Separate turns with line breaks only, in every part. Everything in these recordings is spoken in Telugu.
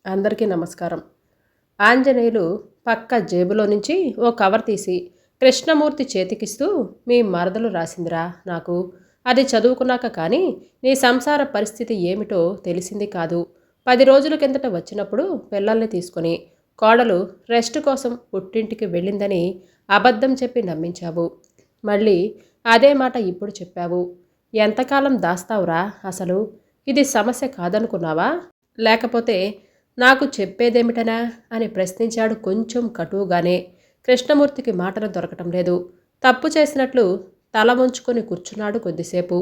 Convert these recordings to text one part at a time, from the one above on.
అందరికీ నమస్కారం. ఆంజనేయులు పక్క జేబులో నుంచి ఓ కవర్ తీసి కృష్ణమూర్తి చేతికిస్తూ, మీ మరదలు రాసిందిరా నాకు. అది చదువుకున్నాక కానీ నీ సంసార పరిస్థితి ఏమిటో తెలిసింది కాదు. 10 రోజుల కిందట వచ్చినప్పుడు పిల్లల్ని తీసుకొని కోడలు రెస్ట్ కోసం పుట్టింటికి వెళ్ళిందని అబద్ధం చెప్పి నమ్మించావు. మళ్ళీ అదే మాట ఇప్పుడు చెప్పావు. ఎంతకాలం దాస్తావురా అసలు? ఇది సమస్య కాదనుకున్నావా? లేకపోతే నాకు చెప్పేదేమిటనా అని ప్రశ్నించాడు కొంచెం కటువుగానే. కృష్ణమూర్తికి మాటలు దొరకటం లేదు. తప్పు చేసినట్లు తల వంచుకొని కూర్చున్నాడు కొద్దిసేపు.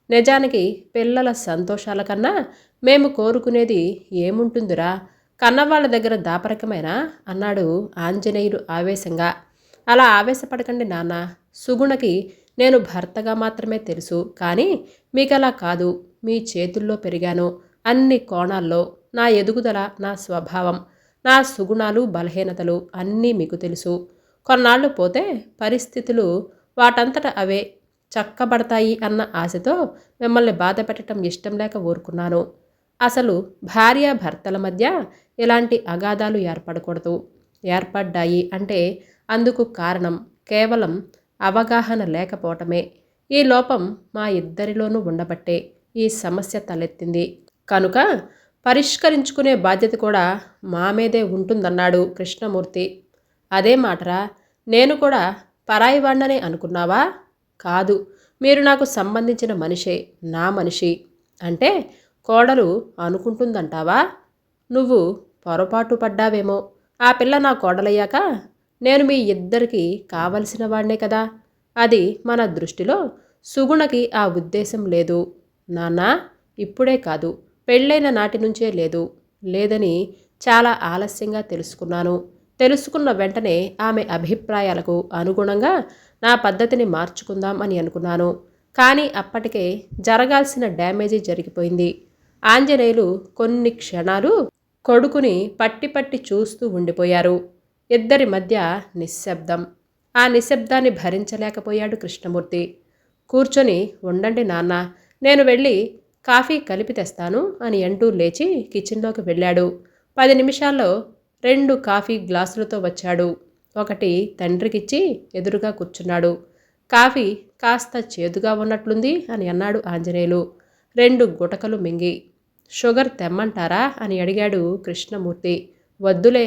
నిజానికి పిల్లల సంతోషాల కన్నా మేము కోరుకునేది ఏముంటుందిరా? కన్నవాళ్ళ దగ్గర దాపరికమేనా అన్నాడు ఆంజనేయులు ఆవేశంగా. అలా ఆవేశపడకండి నాన్న. సుగుణకి నేను భర్తగా మాత్రమే తెలుసు, కానీ మీకలా కాదు. మీ చేతుల్లో పెరిగాను. అన్ని కోణాల్లో నా ఎదుగుదల, నా స్వభావం, నా సుగుణాలు బలహీనతలు అన్నీ మీకు తెలుసు. కొన్నాళ్ళు పోతే పరిస్థితులు వాటంతట అవే చక్కబడతాయి అన్న ఆశతో మిమ్మల్ని బాధ పెట్టడం ఇష్టం లేక ఊరుకున్నాను. అసలు భార్యాభర్తల మధ్య ఇలాంటి అగాధాలు ఏర్పడకూడదు. ఏర్పడ్డాయి అంటే అందుకు కారణం కేవలం అవగాహన లేకపోవటమే. ఈ లోపం మా ఇద్దరిలోనూ ఉండబట్టే ఈ సమస్య తలెత్తింది. కనుక పరిష్కరించుకునే బాధ్యత కూడా మా మీదే ఉంటుందన్నాడు కృష్ణమూర్తి. అదే మాటరా, నేను కూడా పరాయి వాణ్ణనే అనుకున్నావా? కాదు, మీరు నాకు సంబంధించిన మనిషే, నా మనిషి. అంటే కోడలు అనుకుంటుందంటావా? నువ్వు పొరపాటు పడ్డావేమో. ఆ పిల్ల నా కోడలయ్యాక నేను మీ ఇద్దరికీ కావలసిన వాడినే కదా. అది మన దృష్టిలో. సుగుణకి ఆ ఉద్దేశం లేదు నాన్న. ఇప్పుడే కాదు, పెళ్ళైన నాటి నుంచే లేదు. లేదని చాలా ఆలస్యంగా తెలుసుకున్నాను. తెలుసుకున్న వెంటనే ఆమె అభిప్రాయాలకు అనుగుణంగా నా పద్ధతిని మార్చుకుందాం అని అనుకున్నాను. కానీ అప్పటికే జరగాల్సిన డ్యామేజీ జరిగిపోయింది. ఆంజనేయులు కొన్ని క్షణాలు కొడుకుని పట్టి పట్టి చూస్తూ ఉండిపోయారు. ఇద్దరి మధ్య నిశ్శబ్దం. ఆ నిశ్శబ్దాన్ని భరించలేకపోయాడు కృష్ణమూర్తి. కూర్చొని ఉండండి నాన్న, నేను వెళ్ళి కాఫీ కలిపి తెస్తాను అని అంటూ లేచి కిచెన్లోకి వెళ్ళాడు. 10 నిమిషాల్లో 2 కాఫీ గ్లాసులతో వచ్చాడు. ఒకటి తండ్రికిచ్చి ఎదురుగా కూర్చున్నాడు. కాఫీ కాస్త చేదుగా ఉన్నట్లుంది అని అన్నాడు ఆంజనేయులు 2 గుటకలు మింగి. షుగర్ తెమ్మంటారా అని అడిగాడు కృష్ణమూర్తి. వద్దులే,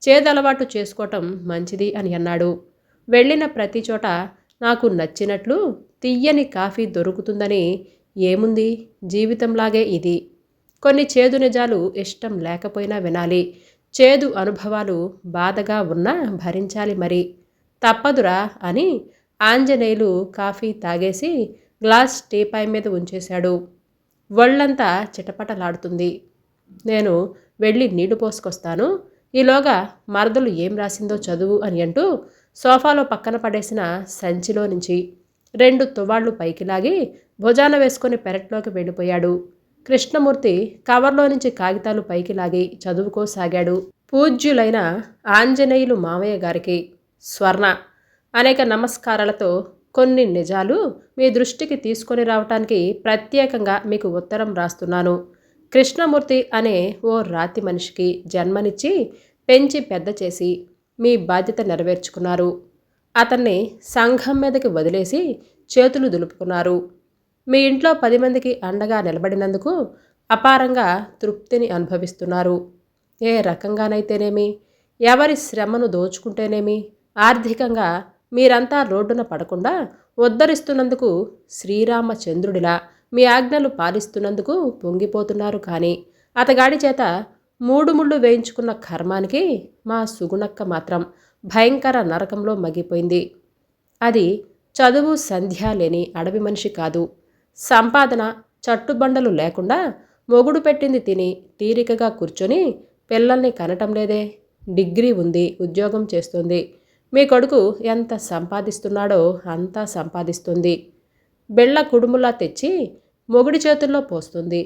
చేదలవాటు చేసుకోవటం మంచిది అని అన్నాడు. వెళ్ళిన ప్రతి చోట నాకు నచ్చినట్లు తియ్యని కాఫీ దొరుకుతుందని ఏముంది, జీవితంలాగే ఇది. కొన్ని చేదు నిజాలు ఇష్టం లేకపోయినా వినాలి. చేదు అనుభవాలు బాధగా ఉన్నా భరించాలి మరి. తప్పదురా అని ఆంజనేయులు కాఫీ తాగేసి గ్లాస్ టీపాయ్ మీద ఉంచేశాడు. ఒళ్ళంతా చిటపటలాడుతుంది. నేను వెళ్ళి నీళ్లు పోసుకొస్తాను. ఈలోగా మరదలు ఏం రాసిందో చదువు అని అంటూ సోఫాలో పక్కన పడేసిన సంచిలో నుంచి 2 తువాళ్లు పైకి లాగి భుజాన వేసుకొని పెరట్లోకి వెళ్ళిపోయాడు. కృష్ణమూర్తి కవర్లో నుంచి కాగితాలు పైకి లాగి చదువుకోసాగాడు. పూజ్యులైన ఆంజనేయులు మామయ్య గారికి స్వర్ణ, అనేక నమస్కారాలతో కొన్ని నిజాలు మీ దృష్టికి తీసుకొని రావటానికి ప్రత్యేకంగా మీకు ఉత్తరం రాస్తున్నాను. కృష్ణమూర్తి అనే ఓ రాతి మనిషికి జన్మనిచ్చి పెంచి పెద్ద చేసి మీ బాధ్యత నెరవేర్చుకున్నారు. అతన్ని సంఘం మీదకి వదిలేసి చేతులు దులుపుకున్నారు. మీ ఇంట్లో 10 మందికి అండగా నిలబడినందుకు అపారంగా తృప్తిని అనుభవిస్తున్నారు. ఏ రకంగానైతేనేమి, ఎవరి శ్రమను దోచుకుంటేనేమి, ఆర్థికంగా మీరంతా రోడ్డున పడకుండా ఉద్ధరిస్తున్నందుకు శ్రీరామచంద్రుడిలా మీ ఆజ్ఞలు పాలిస్తున్నందుకు పొంగిపోతున్నారు. కానీ అతగాడి చేత 3 ముళ్ళు వేయించుకున్న కర్మానికి మా సుగుణక్క మాత్రం భయంకర నరకంలో మగ్గిపోయింది. అది చదువు సంధ్య లేని అడవి మనిషి కాదు. సంపాదన చట్టుబండలు లేకుండా మొగుడు పెట్టింది తిని తీరికగా కూర్చొని పిల్లల్ని కనటం లేదే. డిగ్రీ ఉంది, ఉద్యోగం చేస్తుంది. మీ కొడుకు ఎంత సంపాదిస్తున్నాడో అంతా సంపాదిస్తుంది. బెళ్ళ కుడుములా తెచ్చి మొగుడి చేతుల్లో పోస్తుంది,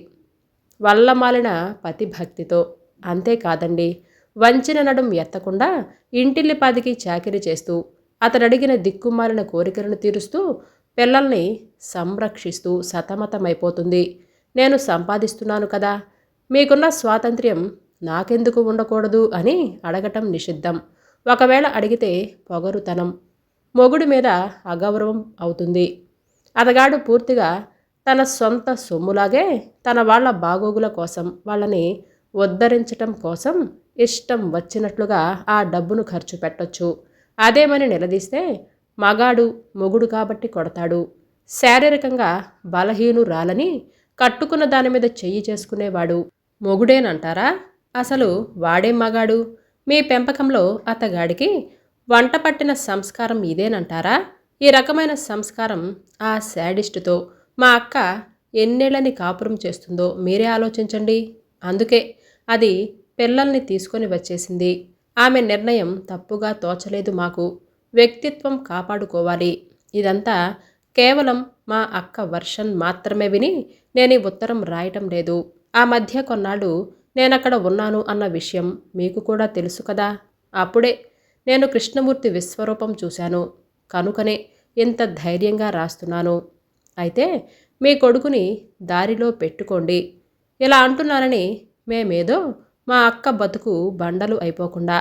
వల్లమాలిన పతిభక్తితో. అంతేకాదండి, వంచిన నడుం ఎత్తకుండా ఇంటిల్లిపాదికి చాకిరీ చేస్తూ అతడడిగిన దిక్కుమాలిన కోరికలను తీరుస్తూ పిల్లల్ని సంరక్షిస్తూ సతమతమైపోతుంది. నేను సంపాదిస్తున్నాను కదా. మీకున్న స్వాతంత్ర్యం నాకెందుకు ఉండకూడదు అని అడగటం నిషిద్ధం. ఒకవేళ అడిగితే పొగరుతనం, మొగుడి మీద అగౌరవం అవుతుంది. అతగాడు పూర్తిగా తన సొంత సొమ్ములాగే తన వాళ్ళ బాగోగుల కోసం, వాళ్ళని ఉద్ధరించటం కోసం ఇష్టం వచ్చినట్లుగా ఆ డబ్బును ఖర్చు పెట్టొచ్చు. అదేమని నిలదీస్తే మగాడు మొగుడు కాబట్టి కొడతాడు, శారీరకంగా బలహీనురాలని కట్టుకున్న దాని మీద చెయ్యి చేసుకునేవాడు మొగుడేనంటారా? అసలు వాడేం మగాడు? మీ పెంపకంలో అతగాడికి వంట పట్టిన సంస్కారం ఇదేనంటారా? ఈ రకమైన సంస్కారం ఆ శాడిస్టుతో మా అక్క ఎన్నేళ్ళని కాపురం చేస్తుందో మీరే ఆలోచించండి. అందుకే అది పిల్లల్ని తీసుకొని వచ్చేసింది. ఆమె నిర్ణయం తప్పుగా తోచలేదు మాకు. వ్యక్తిత్వం కాపాడుకోవాలి. ఇదంతా కేవలం మా అక్క వర్షన్ మాత్రమే విని నేను ఈ ఉత్తరం రాయటం లేదు. ఆ మధ్య కొన్నాళ్ళు నేనక్కడ ఉన్నాను అన్న విషయం మీకు కూడా తెలుసు కదా. అప్పుడే నేను కృష్ణమూర్తి విశ్వరూపం చూశాను. కనుకనే ఇంత ధైర్యంగా రాస్తున్నాను. అయితే మీ కొడుకుని దారిలో పెట్టుకోండి. ఇలా అంటున్నానని మేమేదో మా అక్క బతుకు బండలు అయిపోకుండా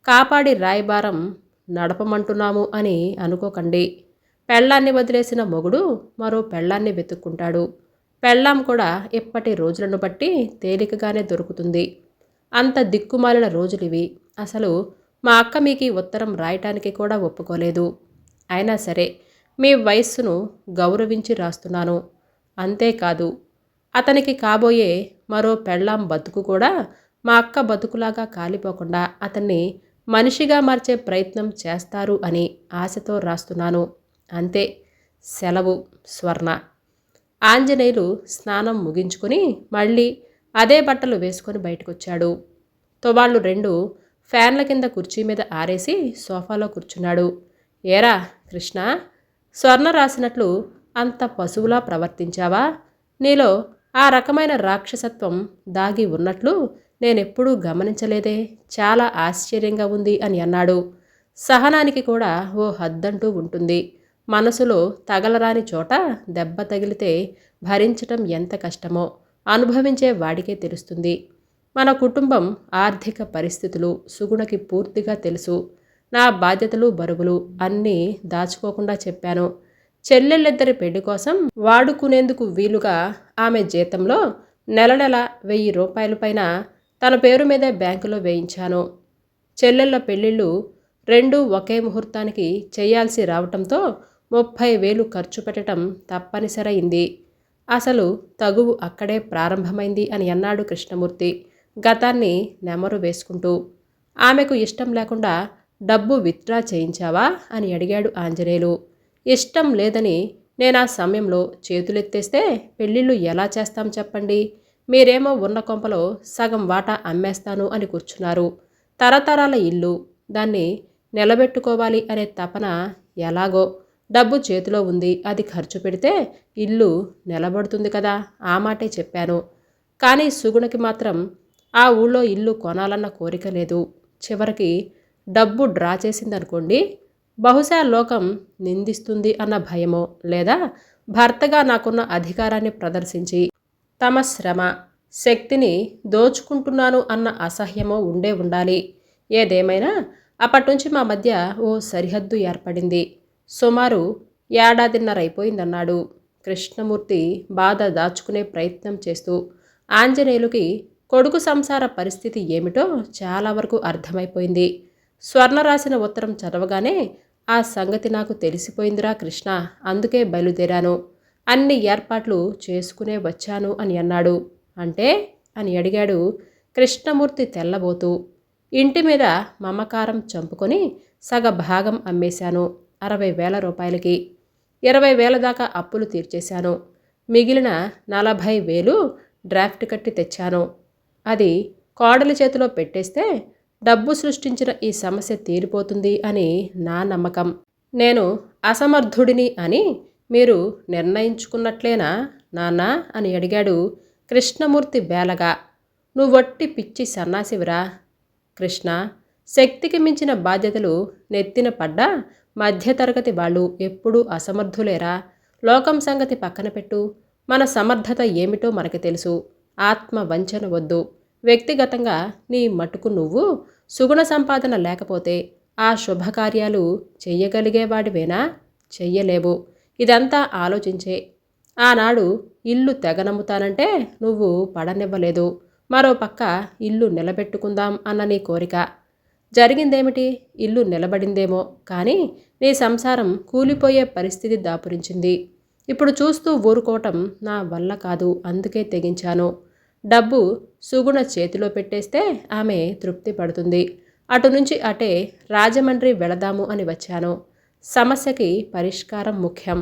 కాపాడి రాయబారం నడపమంటున్నాము అని అనుకోకండి. పెళ్ళాన్ని వదిలేసిన మొగుడు మరో పెళ్ళాన్ని వెతుక్కుంటాడు. పెళ్ళాం కూడా ఇప్పటి రోజులను బట్టి తేలికగానే దొరుకుతుంది. అంత దిక్కుమాలిన రోజులివి. అసలు మా అక్క మీకు ఈ ఉత్తరం రాయటానికి కూడా ఒప్పుకోలేదు. అయినా సరే మీ వయస్సును గౌరవించి రాస్తున్నాను. అంతేకాదు, అతనికి కాబోయే మరో పెళ్ళాం బతుకు కూడా మా అక్క బతుకులాగా కాలిపోకుండా అతన్ని మనిషిగా మార్చే ప్రయత్నం చేస్తారు అని ఆశతో రాస్తున్నాను. అంతే. సెలవు. స్వర్ణ. ఆంజనేయులు స్నానం ముగించుకొని మళ్ళీ అదే బట్టలు వేసుకొని బయటకొచ్చాడు. తోవాళ్ళు 2 ఫ్యాన్ల కింద కుర్చీ మీద ఆరేసి సోఫాలో కూర్చున్నాడు. ఏరా కృష్ణ, స్వర్ణ రాసినట్లు అంత పశువులా ప్రవర్తించావా? నీలో ఆ రకమైన రాక్షసత్వం దాగి ఉన్నట్లు నేనెప్పుడూ గమనించలేదే. చాలా ఆశ్చర్యంగా ఉంది అని అన్నాడు. సహనానికి కూడా ఓ హద్దంటూ ఉంటుంది. మనసులో తగలరాని చోట దెబ్బ తగిలితే భరించటం ఎంత కష్టమో అనుభవించే వాడికే తెలుస్తుంది. మన కుటుంబం ఆర్థిక పరిస్థితులు సుగుణకి పూర్తిగా తెలుసు. నా బాధ్యతలు బరువులు అన్నీ దాచుకోకుండా చెప్పాను. చెల్లెళ్ళిద్దరి పెళ్లి కోసం వాడుకునేందుకు వీలుగా ఆమె జీతంలో నెల నెల 1000 రూపాయల పైన తన పేరు మీదే బ్యాంకులో వేయించాను. చెల్లెళ్ళ పెళ్ళిళ్ళు 2 ఒకే ముహూర్తానికి చేయాల్సి రావటంతో 30,000 ఖర్చు పెట్టడం తప్పనిసరైంది. అసలు తగువు అక్కడే ప్రారంభమైంది అని అన్నాడు కృష్ణమూర్తి గతాన్ని నెమరు వేసుకుంటూ. ఆమెకు ఇష్టం లేకుండా డబ్బు విత్డ్రా చేయించావా అని అడిగాడు ఆంజనేయులు. ఇష్టం లేదని నేను ఆ సమయంలో చేతులెత్తేస్తే పెళ్ళిళ్ళు ఎలా చేస్తాం చెప్పండి. మీరేమో ఉన్న కొంపలో సగం వాటా అమ్మేస్తాను అని కూర్చున్నారు. తరతరాల ఇల్లు, దాన్ని నిలబెట్టుకోవాలి అనే తపన ఎలాగో. డబ్బు చేతిలో ఉంది, అది ఖర్చు పెడితే ఇల్లు నిలబడుతుంది కదా, ఆ మాటే చెప్పాను. కానీ సుగుణకి మాత్రం ఆ ఊళ్ళో ఇల్లు కొనాలన్న కోరిక లేదు. చివరికి డబ్బు డ్రా చేసిందనుకోండి, బహుశా లోకం నిందిస్తుంది అన్న భయమో, లేదా భర్తగా నాకున్న అధికారాన్ని ప్రదర్శించి తమ శ్రమ శక్తిని దోచుకుంటున్నాను అన్న అసహ్యమో ఉండే ఉండాలి. ఏదేమైనా అప్పటినుంచి మా మధ్య ఓ సరిహద్దు ఏర్పడింది. సుమారు 1.5 ఏడాది అయిపోయిందన్నాడు కృష్ణమూర్తి బాధ దాచుకునే ప్రయత్నం చేస్తూ. ఆంజనేయులకి కొడుకు సంసార పరిస్థితి ఏమిటో చాలా వరకు అర్థమైపోయింది. స్వర్ణ రాసిన ఉత్తరం చదవగానే ఆ సంగతి నాకు తెలిసిపోయిందిరా కృష్ణ, అందుకే బయలుదేరాను. అన్ని ఏర్పాట్లు చేసుకునే వచ్చాను అని అన్నాడు. అంటే అని అడిగాడు కృష్ణమూర్తి తెల్లబోతూ. ఇంటి మీద మమకారం చంపుకొని సగ భాగం అమ్మేశాను 60,000 రూపాయలకి. 20,000 దాకా అప్పులు తీర్చేశాను. మిగిలిన 40,000 డ్రాఫ్ట్ కట్టి తెచ్చాను. అది కోడలి చేతిలో పెట్టేస్తే డబ్బు సృష్టించిన ఈ సమస్య తీరిపోతుంది అని నా నమ్మకం. నేను అసమర్థుడిని అని మీరు నిర్ణయించుకున్నట్లేనా నాన్నా అని అడిగాడు కృష్ణమూర్తి బేలగా. నువ్వొట్టి పిచ్చి సన్నాసివిరా కృష్ణ. శక్తికి మించిన బాధ్యతలు నెత్తిన పడ్డా మధ్యతరగతి వాళ్ళు ఎప్పుడూ అసమర్థులేరా. లోకం సంగతి పక్కన పెట్టు. మన సమర్థత ఏమిటో మనకి తెలుసు. ఆత్మ వంచన వద్దు. వ్యక్తిగతంగా నీ మటుకు నువ్వు సుగుణ సంపాదన లేకపోతే ఆ శుభకార్యాలు చెయ్యగలిగేవాడివేనా? చెయ్యలేవు. ఇదంతా ఆలోచించే. ఆనాడు ఇల్లు తెగనమ్ముతానంటే నువ్వు పడనివ్వలేదు. మరో పక్క ఇల్లు నిలబెట్టుకుందాం అన్న నీ కోరిక. జరిగిందేమిటి? ఇల్లు నిలబడిందేమో కానీ నీ సంసారం కూలిపోయే పరిస్థితి దాపురించింది. ఇప్పుడు చూస్తూ ఊరుకోవటం నా వల్ల కాదు. అందుకే తెగించాను. డబ్బు సుగుణ చేతిలో పెట్టేస్తే ఆమె తృప్తి పడుతుంది. అటు నుంచి అటే రాజమండ్రి వెళదాము అని వచ్చాను. సమస్యకి పరిష్కారం ముఖ్యం.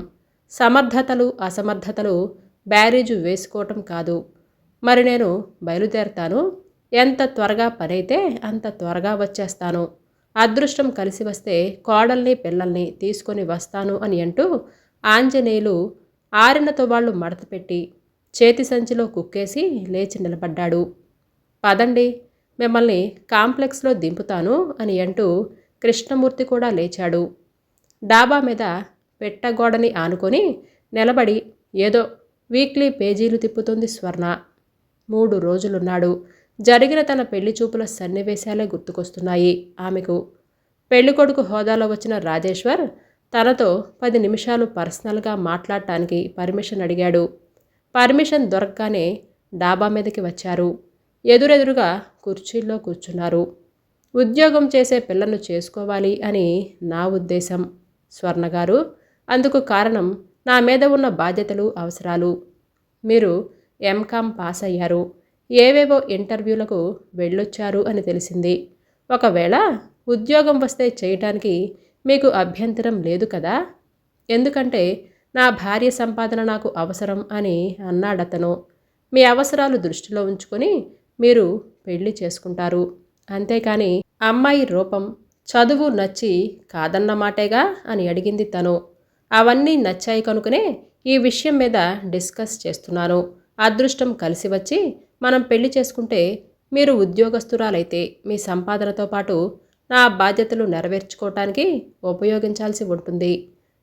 సమర్థతలు అసమర్థతలు బ్యారేజు వేసుకోవటం కాదు. మరి నేను బయలుదేరతాను. ఎంత త్వరగా పనైతే అంత త్వరగా వచ్చేస్తాను. అదృష్టం కలిసి వస్తే కోడల్ని పిల్లల్ని తీసుకొని వస్తాను అని అంటూ ఆంజనేయులు ఆరిన తువ్వాళ్ళు మడతపెట్టి చేతి సంచిలో కుక్కేసి లేచి నిలబడ్డాడు. పదండి, మిమ్మల్ని కాంప్లెక్స్లో దింపుతాను అని అంటూ కృష్ణమూర్తి కూడా లేచాడు. డాబా మీద పెట్టగోడని ఆనుకొని నిలబడి ఏదో వీక్లీ పేజీలు తిప్పుతుంది స్వర్ణ. 3 రోజులున్నాడు. జరిగిన తన పెళ్లి చూపుల సన్నివేశాలే గుర్తుకొస్తున్నాయి ఆమెకు. పెళ్ళికొడుకు హోదాలో వచ్చిన రాజేశ్వర్ తనతో 10 నిమిషాలు పర్సనల్గా మాట్లాడటానికి పర్మిషన్ అడిగాడు. పర్మిషన్ దొరకగానే డాబా మీదకి వచ్చారు. ఎదురెదురుగా కుర్చీల్లో కూర్చున్నారు. ఉద్యోగం చేసే పిల్లను చేసుకోవాలి అని నా ఉద్దేశం స్వర్ణగారు. అందుకు కారణం నా మీద ఉన్న బాధ్యతలు అవసరాలు. మీరు ఎంకామ్ పాస్ అయ్యారు. ఏవేవో ఇంటర్వ్యూలకు వెళ్ళొచ్చారు అని తెలిసింది. ఒకవేళ ఉద్యోగం వస్తే చేయటానికి మీకు అభ్యంతరం లేదు కదా? ఎందుకంటే నా భార్య సంపాదన నాకు అవసరం అని అన్నాడతను. మీ అవసరాలు దృష్టిలో ఉంచుకొని మీరు పెళ్లి చేసుకుంటారు. అంతేకాని అమ్మాయి రూపం చదువు నచ్చి కాదన్నమాటేగా అని అడిగింది తను. అవన్నీ నచ్చాయి కనుకనే ఈ విషయం మీద డిస్కస్ చేస్తున్నాను. అదృష్టం కలిసి వచ్చి మనం పెళ్లి చేసుకుంటే మీరు ఉద్యోగస్తురాలైతే మీ సంపాదనతో పాటు నా బాధ్యతలు నెరవేర్చుకోవటానికి ఉపయోగించాల్సి ఉంటుంది.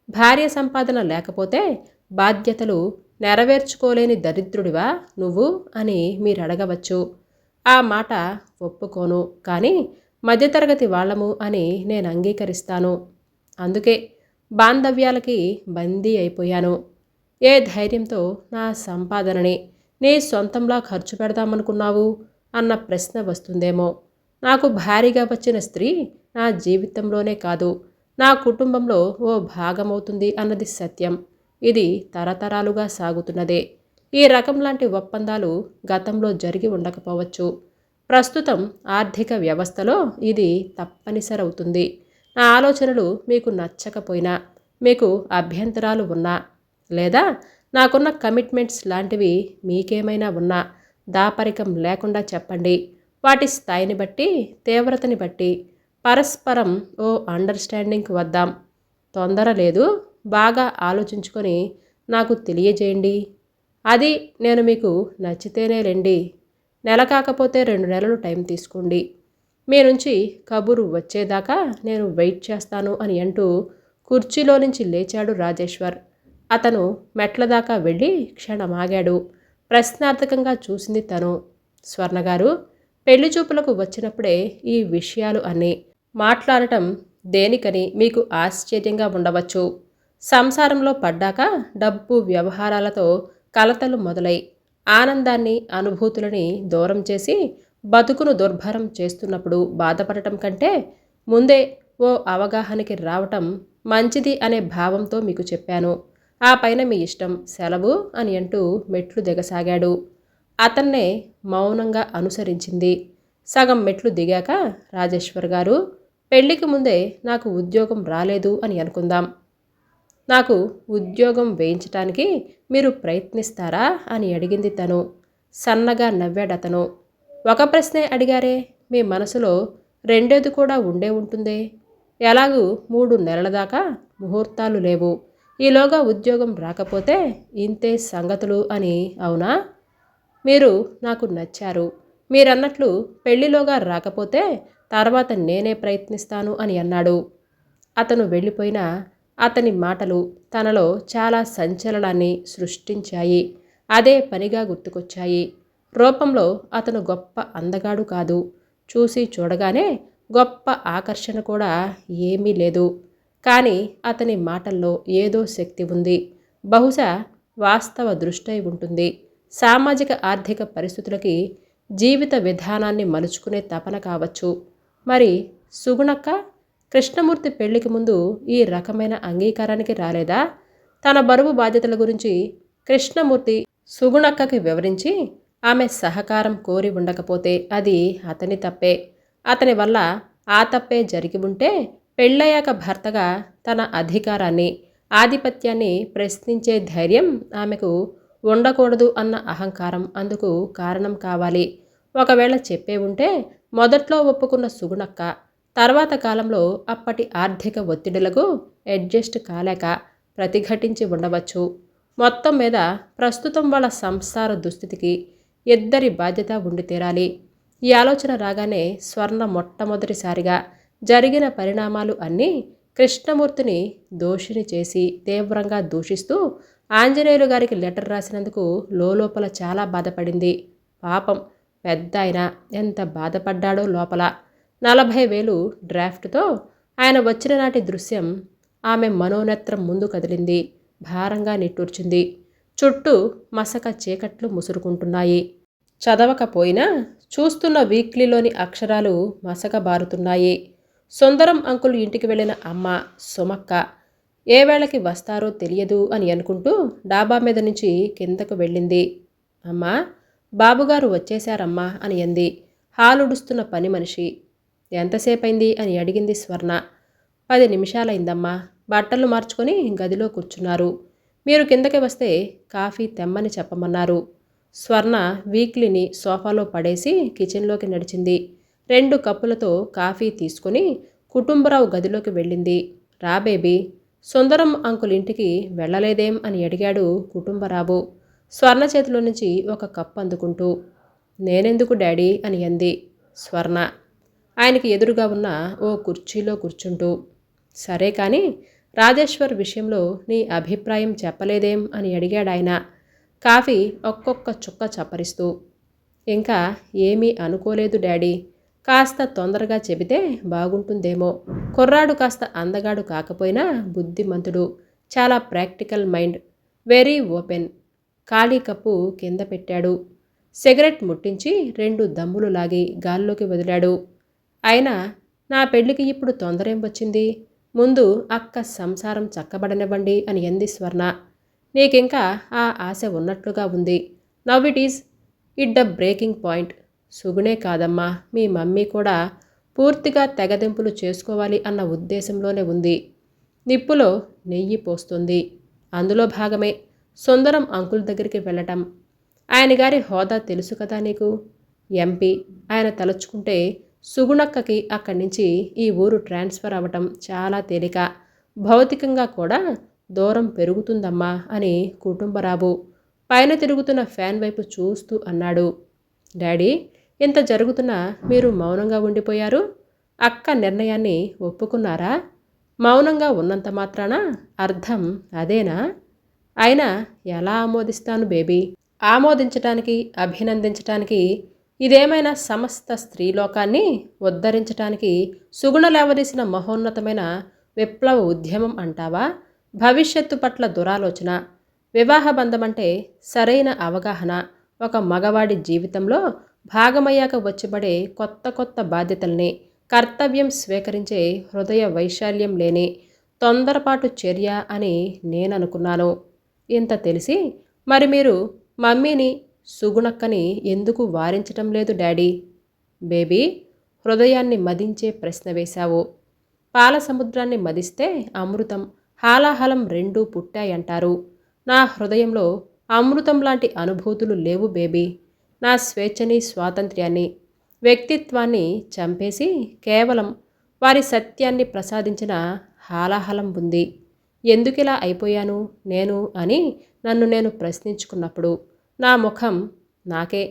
భార్య సంపాదన లేకపోతే బాధ్యతలు నెరవేర్చుకోలేని దరిద్రుడివా నువ్వు అని మీరు అడగవచ్చు. ఆ మాట ఒప్పుకోను, కానీ మధ్యతరగతి వాళ్ళము అని నేను అంగీకరిస్తాను. అందుకే బాంధవ్యాలకి బందీ అయిపోయాను. ఏ ధైర్యంతో నా సంపాదనని నీ సొంతంలా ఖర్చు పెడదామనుకున్నావు అన్న ప్రశ్న వస్తుందేమో. నాకు భారీగా వచ్చిన స్త్రీ నా జీవితంలోనే కాదు, నా కుటుంబంలో ఓ భాగమవుతుంది అన్నది సత్యం. ఇది తరతరాలుగా సాగుతున్నదే. ఈ రకం లాంటి ఒప్పందాలు గతంలో జరిగి ఉండకపోవచ్చు. ప్రస్తుతం ఆర్థిక వ్యవస్థలో ఇది తప్పనిసరవుతుంది. నా ఆలోచనలు మీకు నచ్చకపోయినా, మీకు అభ్యంతరాలు ఉన్నా, లేదా నాకున్న కమిట్మెంట్స్ లాంటివి మీకేమైనా ఉన్నా దాపరికం లేకుండా చెప్పండి. వాటి స్థాయిని బట్టి, తీవ్రతని బట్టి పరస్పరం ఓ అండర్స్టాండింగ్కి వద్దాం. తొందర లేదు. బాగా ఆలోచించుకొని నాకు తెలియజేయండి. అది నేను మీకు నచ్చితేనే రండి. నెల కాకపోతే 2 నెలలు టైం తీసుకోండి. మీ నుంచి కబురు వచ్చేదాకా నేను వెయిట్ చేస్తాను అని అంటూ కుర్చీలో నుంచి లేచాడు రాజేశ్వర్. అతను మెట్ల దాకా వెళ్ళి క్షణమాగాడు. ప్రశ్నార్థకంగా చూసింది తను. స్వర్ణగారు, పెళ్లి చూపులకు వచ్చినప్పుడే ఈ విషయాలు అన్నీ మాట్లాడటం దేనికని మీకు ఆశ్చర్యంగా ఉండవచ్చు. సంసారంలో పడ్డాక డబ్బు వ్యవహారాలతో కలతలు మొదలై ఆనందాన్ని అనుభూతులని దూరం చేసి బతుకును దుర్భరం చేస్తున్నప్పుడు బాధపడటం కంటే ముందే ఓ అవగాహనకి రావటం మంచిది అనే భావంతో మీకు చెప్పాను. ఆ పైన మీ ఇష్టం, సెలవు అని అంటూ మెట్లు దిగసాగాడు. అతన్నే మౌనంగా అనుసరించింది. సగం మెట్లు దిగాక రాజేశ్వర్ గారు, పెళ్లికి ముందే నాకు ఉద్యోగం రాలేదు అని అనుకుందాం. నాకు ఉద్యోగం వేయించటానికి మీరు ప్రయత్నిస్తారా అని అడిగింది తను. సన్నగా నవ్వాడతను. ఒక ప్రశ్నే అడిగారే, మీ మనసులో రెండోది కూడా ఉండే ఉంటుందే. ఎలాగూ 3 నెలల దాకా ముహూర్తాలు లేవు. ఈలోగా ఉద్యోగం రాకపోతే ఇంతే సంగతులు అని. అవునా? మీరు నాకు నచ్చారు. మీరన్నట్లు పెళ్లిలోగా రాకపోతే తర్వాత నేనే ప్రయత్నిస్తాను అని అన్నాడు. అతను వెళ్ళిపోయినా అతని మాటలు తనలో చాలా సంచలనాన్ని సృష్టించాయి. అదే పనిగా గుర్తుకొచ్చాయి. రూపంలో అతను గొప్ప అందగాడు కాదు. చూసి చూడగానే గొప్ప ఆకర్షణ కూడా ఏమీ లేదు. కానీ అతని మాటల్లో ఏదో శక్తి ఉంది. బహుశా వాస్తవ దృష్టై ఉంటుంది. సామాజిక ఆర్థిక పరిస్థితులకి జీవిత విధానాన్ని మలుచుకునే తపన కావచ్చు. మరి సుగుణక్క కృష్ణమూర్తి పెళ్లికి ముందు ఈ రకమైన అంగీకారానికి రాలేదా? తన బరువు బాధ్యతల గురించి కృష్ణమూర్తి సుగుణక్కకి వివరించి ఆమె సహకారం కోరి ఉండకపోతే అది అతని తప్పే. అతని వల్ల ఆ తప్పే జరిగి ఉంటే పెళ్ళయ్యాక భర్తగా తన అధికారాన్ని, ఆధిపత్యాన్ని ప్రశ్నించే ధైర్యం ఆమెకు ఉండకూడదు అన్న అహంకారం అందుకు కారణం కావాలి. ఒకవేళ చెప్పే ఉంటే మొదట్లో ఒప్పుకున్న సుగుణక్క తర్వాత కాలంలో అప్పటి ఆర్థిక ఒత్తిడులకు అడ్జస్ట్ కాలేక ప్రతిఘటించి ఉండవచ్చు. మొత్తం మీద ప్రస్తుతం వాళ్ళ సంసార దుస్థితికి ఇద్దరి బాధ్యత ఉండి తీరాలి. ఈ ఆలోచన రాగానే స్వర్ణ మొట్టమొదటిసారిగా జరిగిన పరిణామాలు అన్నీ కృష్ణమూర్తిని దోషిని చేసి తీవ్రంగా దూషిస్తూ ఆంజనేయులు గారికి లెటర్ రాసినందుకు లోపల చాలా బాధపడింది. పాపం పెద్ద ఆయన ఎంత బాధపడ్డాడో లోపల. 40,000 డ్రాఫ్ట్తో ఆయన వచ్చిన నాటి దృశ్యం ఆమె మనోనేత్రం ముందు కదిలింది. భారంగా నిట్టూర్చింది. చుట్టూ మసక చీకట్లు ముసురుకుంటున్నాయి. చదవకపోయినా చూస్తున్న వీక్లీలోని అక్షరాలు మసకబారుతున్నాయి. సుందరం అంకుల్ ఇంటికి వెళ్ళిన అమ్మ సుమక్క ఏ వేళకి వస్తారో తెలియదు అని అనుకుంటూ డాబా మీద నుంచి కిందకు వెళ్ళింది. అమ్మా, బాబుగారు వచ్చేశారమ్మా అని అంది హాలుడుస్తున్న పని మనిషి. ఎంతసేపైంది అని అడిగింది స్వర్ణ. 10 నిమిషాలైందమ్మా. బట్టలు మార్చుకొని గదిలో కూర్చున్నారు. మీరు కిందకి వస్తే కాఫీ తెమ్మని చెప్పమన్నారు. స్వర్ణ వీక్లీని సోఫాలో పడేసి కిచెన్లోకి నడిచింది. 2 కప్పులతో కాఫీ తీసుకుని కుటుంబరావు గదిలోకి వెళ్ళింది. రా బేబీ, సుందరం అంకుల్ ఇంటికి వెళ్ళలేదేం అని అడిగాడు కుటుంబరావు స్వర్ణ చేతిలో నుంచి ఒక కప్పు అందుకుంటూ. నేనెందుకు డాడీ అని అంది స్వర్ణ ఆయనకి ఎదురుగా ఉన్న ఓ కుర్చీలో కూర్చుంటూ. సరే కానీ రాజేశ్వర్ విషయంలో నీ అభిప్రాయం చెప్పలేదేం అని అడిగాడాయన కాఫీ ఒక్కొక్క చుక్క చప్పరిస్తూ. ఇంకా ఏమీ అనుకోలేదు డాడీ. కాస్త తొందరగా చెబితే బాగుంటుందేమో. కుర్రాడు కాస్త అందగాడు కాకపోయినా బుద్ధిమంతుడు. చాలా ప్రాక్టికల్ మైండ్. Very open. ఖాళీ కప్పు కింద పెట్టాడు. సిగరెట్ ముట్టించి 2 దమ్ములు లాగి గాల్లోకి వదిలాడు. అయినా నా పెళ్లికి ఇప్పుడు తొందరేం వచ్చింది? ముందు అక్క సంసారం చక్కబడనివ్వండి అని అంది స్వర్ణ. నీకింకా ఆ ఆశ ఉన్నట్లుగా ఉంది. Now it is the breaking point. సుగుణే కాదమ్మా, మీ మమ్మీ కూడా పూర్తిగా తెగదెంపులు చేసుకోవాలి అన్న ఉద్దేశంలోనే ఉంది. నిప్పులో నెయ్యి పోస్తుంది. అందులో భాగమే సుందరం అంకుల్ దగ్గరికి వెళ్ళటం. ఆయన గారి హోదా తెలుసు కదా నీకు. ఎంపీ. ఆయన తలుచుకుంటే సుగుణక్కకి అక్కడి నుంచి ఈ ఊరు ట్రాన్స్ఫర్ అవ్వటం చాలా తేలిక. భౌతికంగా కూడా దూరం పెరుగుతుందమ్మా అని కుటుంబరావు పైన తిరుగుతున్న ఫ్యాన్ వైపు చూస్తూ అన్నాడు. డాడీ, ఇంత జరుగుతున్నా మీరు మౌనంగా ఉండిపోయారు. అక్క నిర్ణయాన్ని ఒప్పుకున్నారా? మౌనంగా ఉన్నంత మాత్రాన అర్థం అదేనా? అయినా ఎలా ఆమోదిస్తాను బేబీ? ఆమోదించటానికి, అభినందించటానికి, ఇదేమైనా సమస్త స్త్రీలోకాన్ని ఉద్ధరించటానికి సుగుణ లేవదీసిన మహోన్నతమైన విప్లవ ఉద్యమం అంటావా? భవిష్యత్తు పట్ల దురాలోచన, వివాహబంధమంటే సరైన అవగాహన, ఒక మగవాడి జీవితంలో భాగమయ్యాక వచ్చిపడే కొత్త కొత్త బాధ్యతల్ని కర్తవ్యం స్వీకరించే హృదయ వైశాల్యం లేని తొందరపాటు చర్య అని నేననుకున్నాను. ఇంత తెలిసి మరి మీరు మమ్మీని, సుగుణక్కని ఎందుకు వారించటం లేదు డాడీ? బేబీ, హృదయాన్ని మదించే ప్రశ్న వేశావు. పాల సముద్రాన్ని మదిస్తే అమృతం, హాలాహలం రెండూ పుట్టాయంటారు. నా హృదయంలో అమృతం లాంటి అనుభూతులు లేవు బేబీ. నా స్వేచ్ఛని, స్వాతంత్ర్యాన్ని, వ్యక్తిత్వాన్ని చంపేసి కేవలం వారి సత్యాన్ని ప్రసాదించిన హాలాహలం ఉంది. ఎందుకిలా అయిపోయాను నేను అని నన్ను నేను ప్రశ్నించుకున్నప్పుడు నా ముఖం నాకే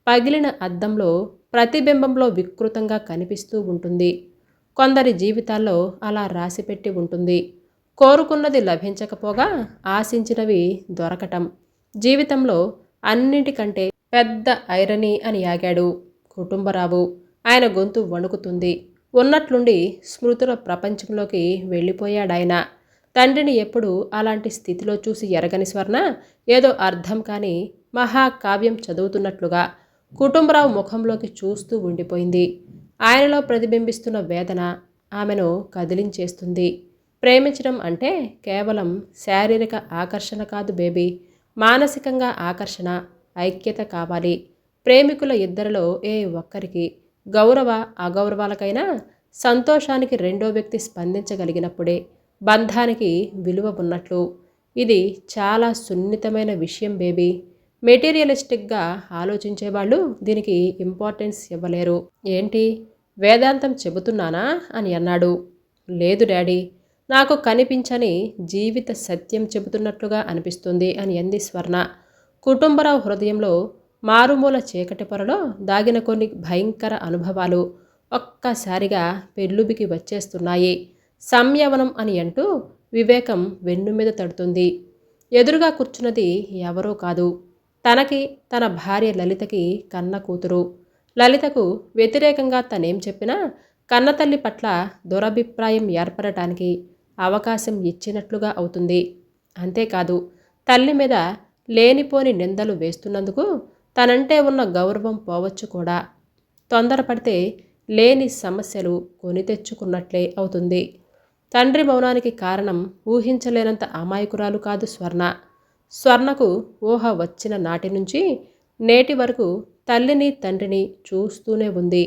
పగిలిన అద్దంలో ప్రతిబింబంలో వికృతంగా కనిపిస్తూ ఉంటుంది. కొందరి జీవితాల్లో అలా రాసిపెట్టి ఉంటుంది. కోరుకున్నది లభించకపోగా ఆశించినవి దొరకటం జీవితంలో అన్నిటికంటే పెద్ద ఐరనీ అని ఆగాడు కుటుంబరావు. ఆయన గొంతు వణుకుతుంది. ఉన్నట్లుండి స్మృతుల ప్రపంచంలోకి వెళ్ళిపోయాడాయన. తండ్రిని ఎప్పుడు అలాంటి స్థితిలో చూసి ఎరగని స్వర్ణ ఏదో అర్థం కాని మహాకావ్యం చదువుతున్నట్లుగా కుటుంబరావు ముఖంలోకి చూస్తూ ఉండిపోయింది. ఆయనలో ప్రతిబింబిస్తున్న వేదన ఆమెను కదిలించేస్తుంది. ప్రేమించడం అంటే కేవలం శారీరక ఆకర్షణ కాదు బేబీ, మానసికంగా ఆకర్షణ, ఐక్యత కావాలి. ప్రేమికుల ఇద్దరిలో ఏ ఒక్కరికి గౌరవ అగౌరవాలకైనా సంతోషానికి రెండో వ్యక్తి స్పందించగలిగినప్పుడే బంధానికి విలువ ఉన్నట్లు. ఇది చాలా సున్నితమైన విషయం బేబీ. మెటీరియలిస్టిక్గా ఆలోచించేవాళ్ళు దీనికి ఇంపార్టెన్స్ ఇవ్వలేరు. ఏంటి, వేదాంతం చెబుతున్నానా అని అన్నాడు. లేదు డాడీ, నాకు కనిపించని జీవిత సత్యం చెబుతున్నట్లుగా అనిపిస్తుంది అని అంది స్వర్ణ. కుటుంబరావు హృదయంలో మారుమూల చీకటి పొరలో దాగిన కొన్ని భయంకర అనుభవాలు ఒక్కసారిగా పెళ్ళుబికి వచ్చేస్తున్నాయి. సంయమనం అని అంటూ వివేకం వెన్ను మీద తడుతుంది. ఎదురుగా కూర్చున్నది ఎవరో కాదు, తనకి తన భార్య లలితకి కన్న కూతురు. లలితకు వ్యతిరేకంగా తనేం చెప్పినా కన్నతల్లి పట్ల దురభిప్రాయం ఏర్పడటానికి అవకాశం ఇచ్చినట్లుగా అవుతుంది. అంతేకాదు, తల్లి మీద లేనిపోని నిందలు వేస్తున్నందుకు తనంటే ఉన్న గౌరవం పోవచ్చు కూడా. తొందరపడితే లేని సమస్యలు కొని తెచ్చుకున్నట్లే అవుతుంది. తండ్రి మౌనానికి కారణం ఊహించలేనంత అమాయకురాలు కాదు స్వర్ణ. స్వర్ణకు ఊహ వచ్చిన నాటి నుంచి నేటి వరకు తల్లిని తండ్రిని చూస్తూనే ఉంది.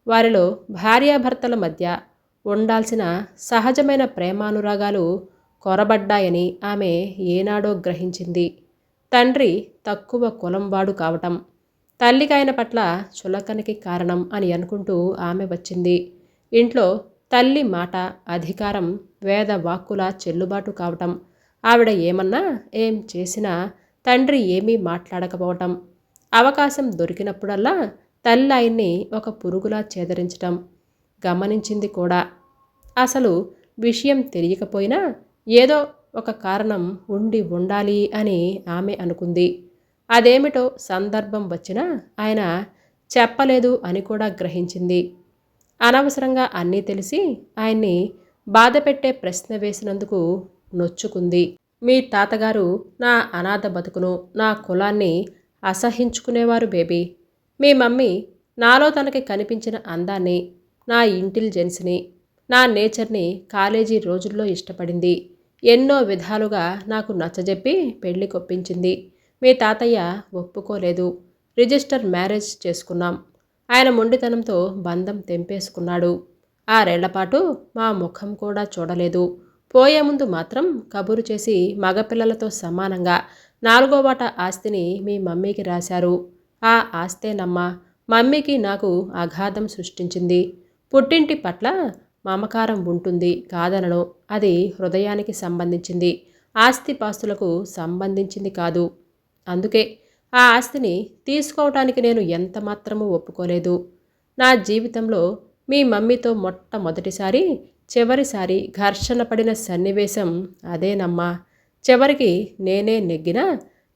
వారిలో భార్యాభర్తల మధ్య ఉండాల్సిన సహజమైన ప్రేమానురాగాలు కొరబడ్డాయని ఆమె ఏనాడో గ్రహించింది. తండ్రి తక్కువ కులంవాడు కావటం తల్లికాయన పట్ల చులకనకి కారణం అని అనుకుంటూ ఆమె వచ్చింది. ఇంట్లో తల్లి మాట అధికారం వేద వాక్కుల చెల్లుబాటు కావటం, ఆవిడ ఏమన్నా ఏం చేసినా తండ్రి ఏమీ మాట్లాడకపోవటం, అవకాశం దొరికినప్పుడల్లా తల్లి ఆయన్ని ఒక పురుగులా చేదరించటం గమనించింది కూడా. అసలు విషయం తెలియకపోయినా ఏదో ఒక కారణం ఉండి ఉండాలి అని ఆమె అనుకుంది. అదేమిటో సందర్భం వచ్చినా ఆయన చెప్పలేదు అని కూడా గ్రహించింది. అనవసరంగా అన్నీ తెలిసి ఆయన్ని బాధపెట్టే ప్రశ్న వేసినందుకు నొచ్చుకుంది. మీ తాతగారు నా అనాథ బతుకును, నా కులాన్ని అసహించుకునేవారు బేబీ. మీ మమ్మీ నాలో తనకి కనిపించిన అందాన్ని, నా ఇంటెలిజెన్స్ని, నా నేచర్ని కాలేజీ రోజుల్లో ఇష్టపడింది. ఎన్నో విధాలుగా నాకు నచ్చజెప్పి పెళ్లి కొప్పించింది. మీ తాతయ్య ఒప్పుకోలేదు. రిజిస్టర్ మ్యారేజ్ చేసుకున్నాం. ఆయన మొండితనంతో బంధం తెంపేసుకున్నాడు. 6 ఏళ్లపాటు మా ముఖం కూడా చూడలేదు. పోయే ముందు మాత్రం కబురు చేసి మగపిల్లలతో సమానంగా 4వ వాట ఆస్తిని మీ మమ్మీకి రాశారు. ఆ ఆస్తేనమ్మా మమ్మీకి నాకు అగాధం సృష్టించింది. పుట్టింటి పట్ల మమకారం ఉంటుంది కాదనను, అది హృదయానికి సంబంధించింది, ఆస్తిపాస్తులకు సంబంధించింది కాదు. అందుకే ఆ ఆస్తిని తీసుకోవటానికి నేను ఎంత మాత్రమూ ఒప్పుకోలేదు. నా జీవితంలో మీ మమ్మీతో మొట్టమొదటిసారి చివరిసారి ఘర్షణ పడిన సన్నివేశం అదేనమ్మా. చివరికి నేనే నెగ్గినా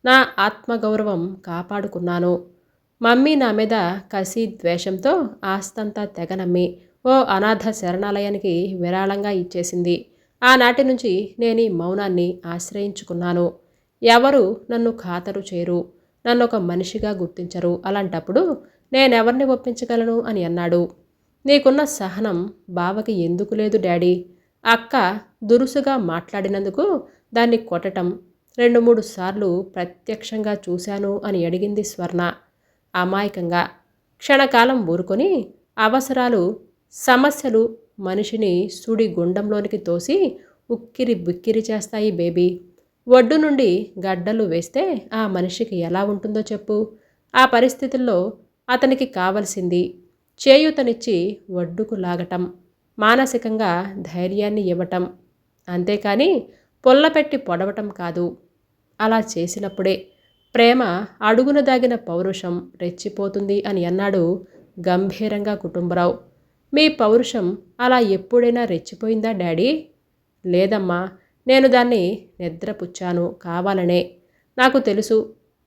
నా ఆత్మగౌరవం కాపాడుకున్నాను. మమ్మీ నా మీద కసి ద్వేషంతో ఆస్తంతా తెగనమ్మి ఓ అనాథ శరణాలయానికి విరాళంగా ఇచ్చేసింది. ఆనాటి నుంచి నేను ఈ మౌనాన్ని ఆశ్రయించుకున్నాను. ఎవరు నన్ను ఖాతరు చేయరు, నన్ను ఒక మనిషిగా గుర్తించరు. అలాంటప్పుడు నేనెవరిని ఒప్పించగలను అని అన్నాడు. నీకున్న సహనం బావకి ఎందుకు లేదు డాడీ? అక్క దురుసుగా మాట్లాడినందుకు దాన్ని కొట్టటం 2-3 సార్లు ప్రత్యక్షంగా చూశాను అని అడిగింది స్వర్ణ అమాయకంగా. క్షణకాలం ఊరుకొని అవసరాలు సమస్యలు మనిషిని సుడి గుండంలోనికి తోసి ఉక్కిరి బిక్కిరి చేస్తాయి బేబీ. ఒడ్డు నుండి గడ్డలు వేస్తే ఆ మనిషికి ఎలా ఉంటుందో చెప్పు. ఆ పరిస్థితుల్లో అతనికి కావలసింది చేయూతనిచ్చి ఒడ్డుకు లాగటం, మానసికంగా ధైర్యాన్ని ఇవ్వటం, అంతేకాని పొల్లపెట్టి పొడవటం కాదు. అలా చేసినప్పుడే ప్రేమ అడుగున దాగిన పౌరుషం రెచ్చిపోతుంది అని అన్నాడు గంభీరంగా కుటుంబరావు. మీ పౌరుషం అలా ఎప్పుడైనా రెచ్చిపోయిందా డాడీ? లేదమ్మా, నేను దాన్ని నిద్రపుచ్చాను కావాలనే. నాకు తెలుసు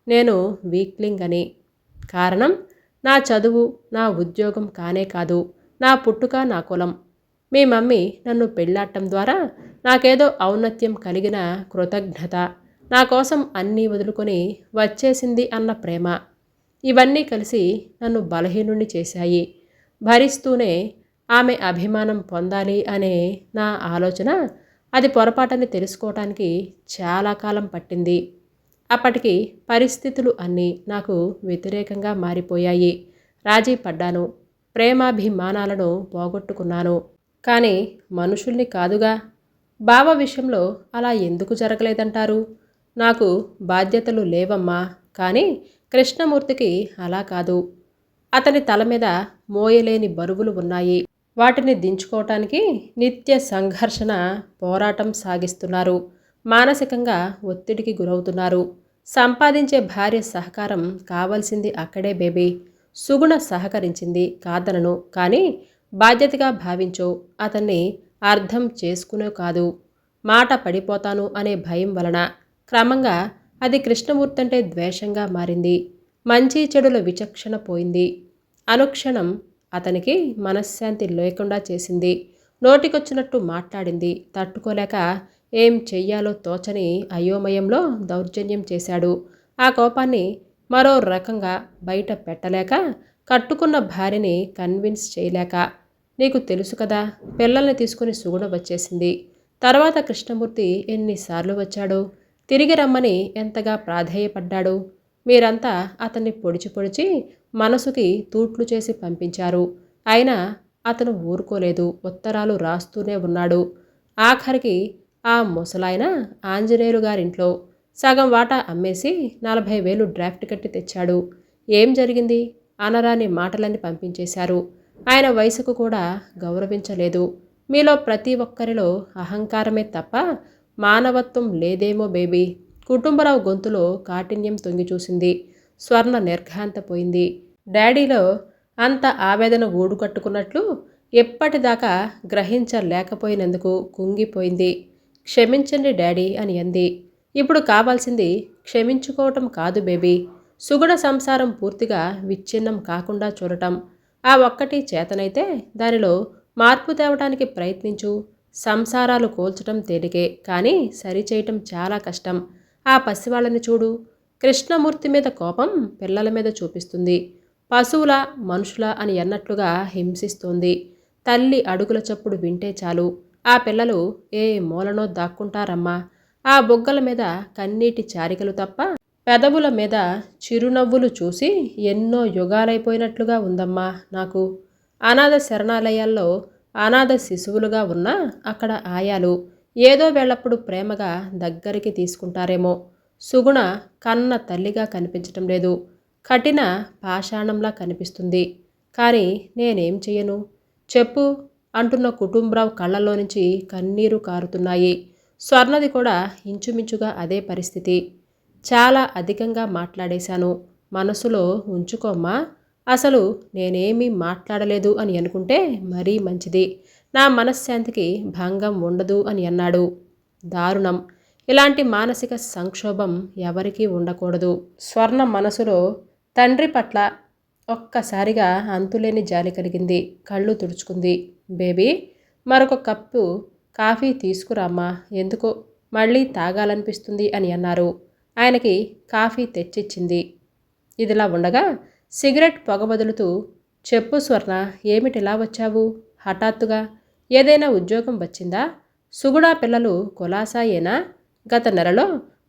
నేను వీక్లింగ్ అని. కారణం నా చదువు, నా ఉద్యోగం కానే కాదు, నా పుట్టుక, నా కులం. మీ మమ్మీ నన్ను పెళ్ళాడటం ద్వారా నాకేదో ఔన్నత్యం కలిగిన కృతజ్ఞత, నా కోసం అన్నీ వదులుకొని వచ్చేసింది అన్న ప్రేమ, ఇవన్నీ కలిసి నన్ను బలహీనుణ్ణి చేశాయి. భరిస్తూనే ఆమె అభిమానం పొందాలి అనే నా ఆలోచన అది పొరపాటని తెలుసుకోవటానికి చాలా కాలం పట్టింది. అప్పటికి పరిస్థితులు అన్నీ నాకు వ్యతిరేకంగా మారిపోయాయి. రాజీ పడ్డాను. ప్రేమాభిమానాలను పోగొట్టుకున్నాను. కానీ మనుషుల్ని కాదుగా. బావ విషయంలో అలా ఎందుకు జరగలేదంటారు? నాకు బాధ్యతలు లేవమ్మా. కానీ కృష్ణమూర్తికి అలా కాదు. అతని తల మీద మోయలేని బరువులు ఉన్నాయి. వాటిని దించుకోవటానికి నిత్య సంఘర్షణ, పోరాటం సాగిస్తున్నారు. మానసికంగా ఒత్తిడికి గురవుతున్నారు. సంపాదించే భార్య సహకారం కావాల్సింది అక్కడే బేబీ. సుగుణ సహకరించింది, కాదనను. కానీ బాధ్యతగా భావించో, అతన్ని అర్థం చేసుకునే కాదు. మాట పడిపోతాను అనే భయం వలన క్రమంగా అది కృష్ణమూర్తి అంటే ద్వేషంగా మారింది. మంచి చెడుల విచక్షణ పోయింది. అనుక్షణం అతనికి మనశ్శాంతి లేకుండా చేసింది. నోటికొచ్చినట్టు మాట్లాడింది. తట్టుకోలేక ఏం చెయ్యాలో తోచని అయోమయంలో దౌర్జన్యం చేశాడు. ఆ కోపాన్ని మరో రకంగా బయట పెట్టలేక, కట్టుకున్న భార్యని కన్విన్స్ చేయలేక. నీకు తెలుసు కదా, పిల్లల్ని తీసుకుని సుగుణ వచ్చేసింది. తర్వాత కృష్ణమూర్తి ఎన్నిసార్లు వచ్చాడో, తిరిగి రమ్మని ఎంతగా ప్రాధేయపడ్డాడు. మీరంతా అతన్ని పొడిచి పొడిచి మనసుకి తూట్లు చేసి పంపించారు. అయినా అతను ఊరుకోలేదు. ఉత్తరాలు రాస్తూనే ఉన్నాడు. ఆఖరికి ఆ ముసలాయన ఆంజనేయులు గారింట్లో సగం వాటా అమ్మేసి 40,000 డ్రాఫ్ట్ కట్టి తెచ్చాడు. ఏం జరిగింది? అనరాని మాటలని పంపించేశారు. ఆయన వయసుకు కూడా గౌరవించలేదు. మీలో ప్రతి ఒక్కరిలో అహంకారమే తప్ప మానవత్వం లేదేమో బేబీ. కుటుంబరావు గొంతులో కాఠిన్యం తొంగి చూసింది. స్వర్ణ నిర్ఘాంతపోయింది. డాడీలో అంత ఆవేదన గూడు కట్టుకున్నట్లు ఎప్పటిదాకా గ్రహించలేకపోయినందుకు కుంగిపోయింది. క్షమించండి డాడీ అని అంది. ఇప్పుడు కావాల్సింది క్షమించుకోవటం కాదు బేబీ. సుగుణ సంసారం పూర్తిగా విచ్ఛిన్నం కాకుండా చూడటం. ఆ ఒక్కటి చేతనైతే దానిలో మార్పు తేవటానికి ప్రయత్నించు. సంసారాలు కోల్చటం తేలికే, కానీ సరిచేయటం చాలా కష్టం. ఆ పసివాళ్ళని చూడు. కృష్ణమూర్తి మీద కోపం పిల్లల మీద చూపిస్తుంది. పశువుల, మనుషుల అని అన్నట్లుగా హింసిస్తోంది. తల్లి అడుగుల చప్పుడు వింటే చాలు ఆ పిల్లలు ఏ మూలనో దాక్కుంటారమ్మా. ఆ బొగ్గల మీద కన్నీటి చారికలు తప్ప పెదవుల మీద చిరునవ్వులు చూసి ఎన్నో యుగాలైపోయినట్లుగా ఉందమ్మా నాకు. అనాథ శరణాలయాల్లో అనాథ శిశువులుగా ఉన్న అక్కడ ఆయాలు ఏదో వేళప్పుడు ప్రేమగా దగ్గరికి తీసుకుంటారేమో. సుగుణ కన్న తల్లిగా కనిపించటం లేదు. కఠిన పాషాణంలా కనిపిస్తుంది. కానీ నేనేం చెయ్యను చెప్పు అంటున్న కుటుంబరావు కళ్ళల్లో నుంచి కన్నీరు కారుతున్నాయి. స్వర్ణది కూడా ఇంచుమించుగా అదే పరిస్థితి. చాలా అధికంగా మాట్లాడేశాను. మనసులో ఉంచుకోమ్మా. అసలు నేనేమీ మాట్లాడలేదు అని అనుకుంటే మరీ మంచిది. నా మనశ్శాంతికి భంగం ఉండదు అని అన్నాడు. దారుణం. ఇలాంటి మానసిక సంక్షోభం ఎవరికీ ఉండకూడదు. స్వర్ణ మనసులో తండ్రి పట్ల ఒక్కసారిగా అంతులేని జాలి కలిగింది. కళ్ళు తుడుచుకుంది. బేబీ, మరొక కప్పు కాఫీ తీసుకురామ్మా. ఎందుకో మళ్ళీ తాగాలనిపిస్తుంది అని అన్నారు. ఆయనకి కాఫీ తెచ్చిచ్చింది. ఇదిలా ఉండగా సిగరెట్ పొగ వదులుతూ, చెప్పు స్వర్ణ, ఏమిటిలా వచ్చావు హఠాత్తుగా? ఏదైనా ఉద్యోగం వచ్చిందా? సుగుణా పిల్లలు కులాసాయేనా? గత నెలలో